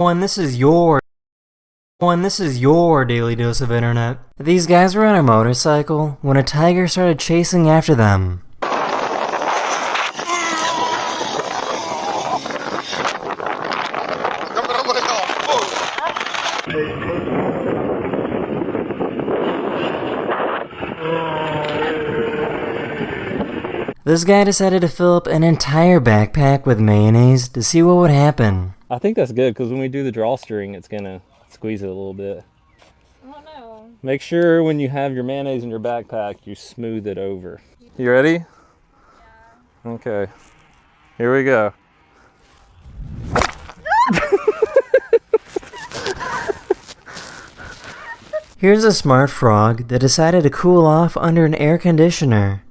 And this is your daily dose of internet. These guys were on a motorcycle when a tiger started chasing after them. This guy decided to fill up an entire backpack with mayonnaise to see what would happen. I think that's good because when we do the drawstring, it's gonna squeeze it a little bit. Oh no. Make sure when you have your mayonnaise in your backpack, you smooth it over. You ready? Yeah. Okay. Here we go. Here's a smart frog that decided to cool off under an air conditioner.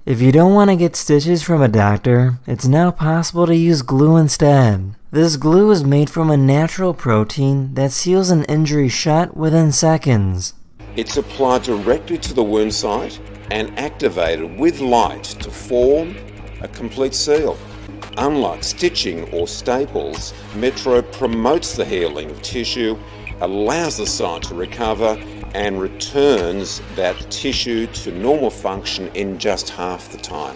If you don't want to get stitches from a doctor, it's now possible to use glue instead. This glue is made from a natural protein that seals an injury shut within seconds. It's applied directly to the wound site and activated with light to form a complete seal. Unlike stitching or staples, Metro promotes the healing of tissue, allows the site to recover, and returns that tissue to normal function in just half the time.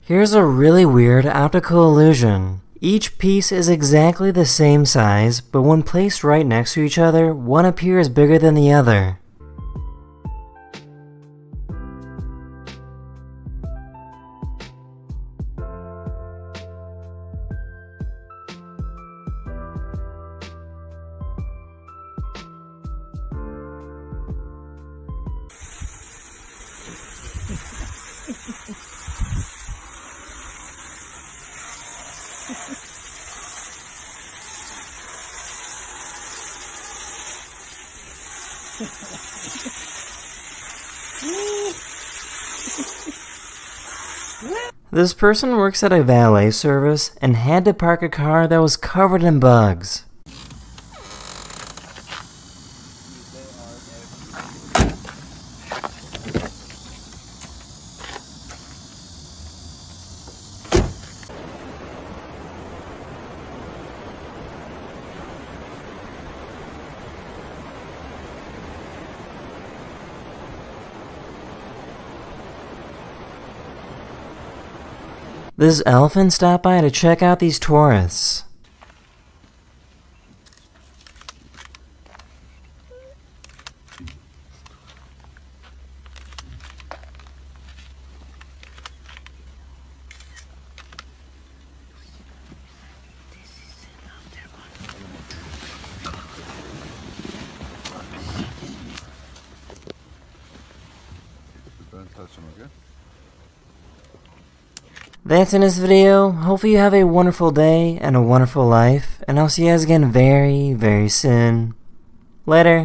Here's a really weird optical illusion. Each piece is exactly the same size, but when placed right next to each other, one appears bigger than the other. This person works at a valet service and had to park a car that was covered in bugs. This elephant stopped by to check out these tourists. Don't touch them, okay? That's in this video. Hopefully you have a wonderful day and a wonderful life, and I'll see you guys again very, very soon. Later.